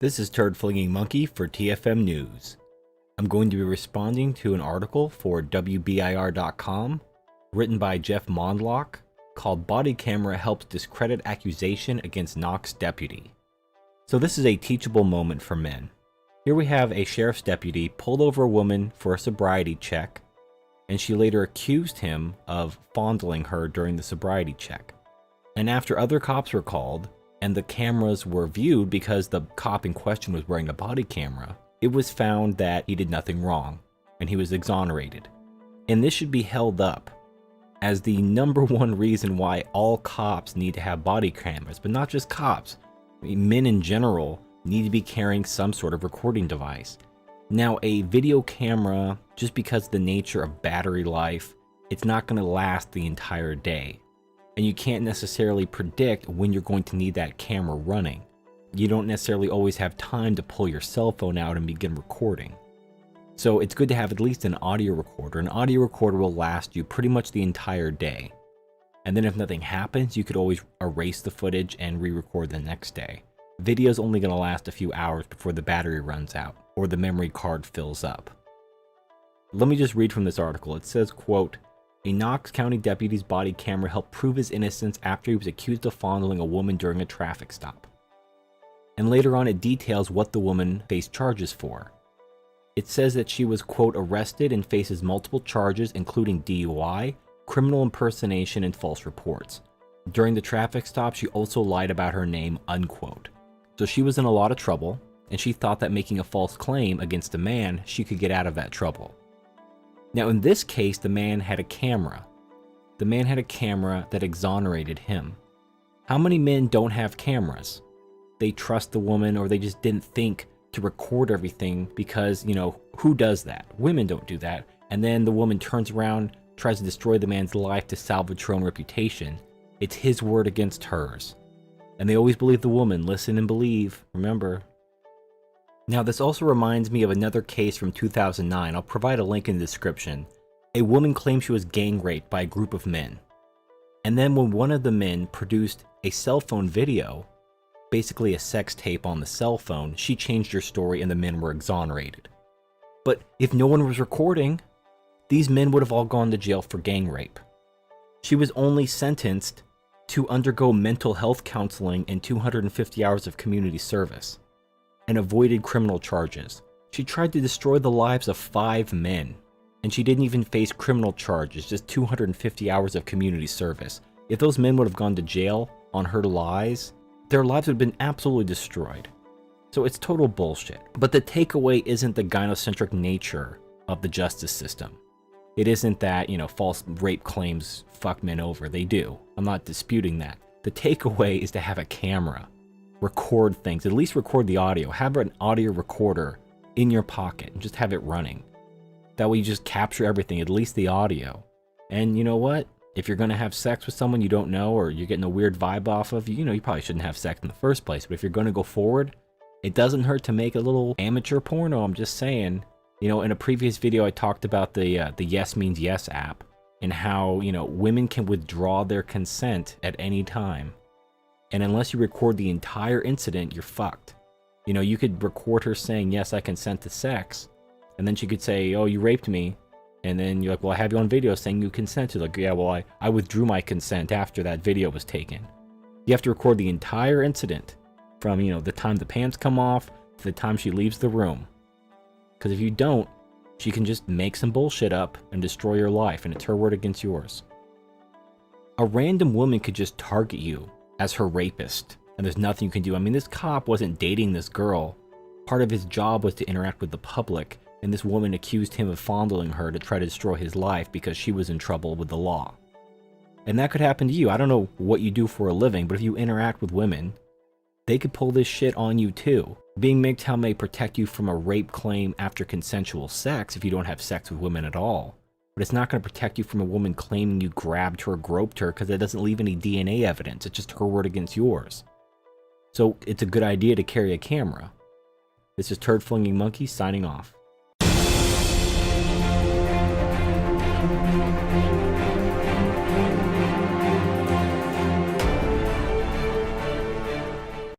This is Turd Flinging Monkey for TFM News. I'm going to be responding to an article for WBIR.com written by Jeff Mondlock called Body Camera Helps Discredit Accusation Against Knox Deputy. So this is a teachable moment for men. Here we have a sheriff's deputy pulled over a woman for a sobriety check, and she later accused him of fondling her during the sobriety check. And after other cops were called, and the cameras were viewed because the cop in question was wearing a body camera, it was found that he did nothing wrong, and he was exonerated. And this should be held up as the number one reason why all cops need to have body cameras, but not just cops. I mean, men in general need to be carrying some sort of recording device. Now, a video camera, just because of the nature of battery life, it's not going to last the entire day. And you can't necessarily predict when you're going to need that camera running. You don't necessarily always have time to pull your cell phone out and begin recording. So it's good to have at least an audio recorder. An audio recorder will last you pretty much the entire day. And then if nothing happens, you could always erase the footage and re-record the next day. Video is only going to last a few hours before the battery runs out or the memory card fills up. Let me just read from this article. It says, quote, "A Knox County deputy's body camera helped prove his innocence after he was accused of fondling a woman during a traffic stop." And later on it details what the woman faced charges for. It says that she was, quote, "arrested and faces multiple charges including DUI, criminal impersonation, and false reports. During the traffic stop, she also lied about her name," unquote. So she was in a lot of trouble, and she thought that making a false claim against a man, she could get out of that trouble. Now in this case, the man had a camera. The man had a camera that exonerated him. How many men don't have cameras? They trust the woman, or they just didn't think to record everything because, who does that? Women don't do that. And then the woman turns around, tries to destroy the man's life to salvage her own reputation. It's his word against hers. And they always believe the woman. Listen and believe. Remember. Now this also reminds me of another case from 2009. I'll provide a link in the description. A woman claimed she was gang raped by a group of men. And then when one of the men produced a cell phone video, basically a sex tape on the cell phone, she changed her story and the men were exonerated. But if no one was recording, these men would have all gone to jail for gang rape. She was only sentenced to undergo mental health counseling and 250 hours of community service, and avoided criminal charges. She tried to destroy the lives of 5 men, and she didn't even face criminal charges, just 250 hours of community service. If those men would have gone to jail on her lies, their lives would have been absolutely destroyed. So it's total bullshit. But the takeaway isn't the gynocentric nature of the justice system. It isn't that, false rape claims fuck men over. They do. I'm not disputing that. The takeaway is to have a camera. Record things. At least record the audio. Have an audio recorder in your pocket and just have it running. That way you just capture everything, at least the audio. And you know what? If you're going to have sex with someone you don't know, or you're getting a weird vibe off of, you probably shouldn't have sex in the first place. But if you're going to go forward, it doesn't hurt to make a little amateur porno. I'm just saying. In a previous video I talked about the Yes Means Yes app and how, women can withdraw their consent at any time. And unless you record the entire incident, you're fucked. You could record her saying, "Yes, I consent to sex." And then she could say, "Oh, you raped me." And then you're like, "Well, I have you on video saying you consented." Like, "Yeah, well, I withdrew my consent after that video was taken." You have to record the entire incident from, the time the pants come off to the time she leaves the room. Because if you don't, she can just make some bullshit up and destroy your life, and it's her word against yours. A random woman could just target you as her rapist, and there's nothing you can do. I mean, this cop wasn't dating this girl. Part of his job was to interact with the public, and this woman accused him of fondling her to try to destroy his life because she was in trouble with the law. And that could happen to you. I don't know what you do for a living, but if you interact with women, they could pull this shit on you too. Being MGTOW may protect you from a rape claim after consensual sex if you don't have sex with women at all. But it's not going to protect you from a woman claiming you grabbed her or groped her, because it doesn't leave any DNA evidence. It's just her word against yours. So it's a good idea to carry a camera. This is Turd Flinging Monkey signing off.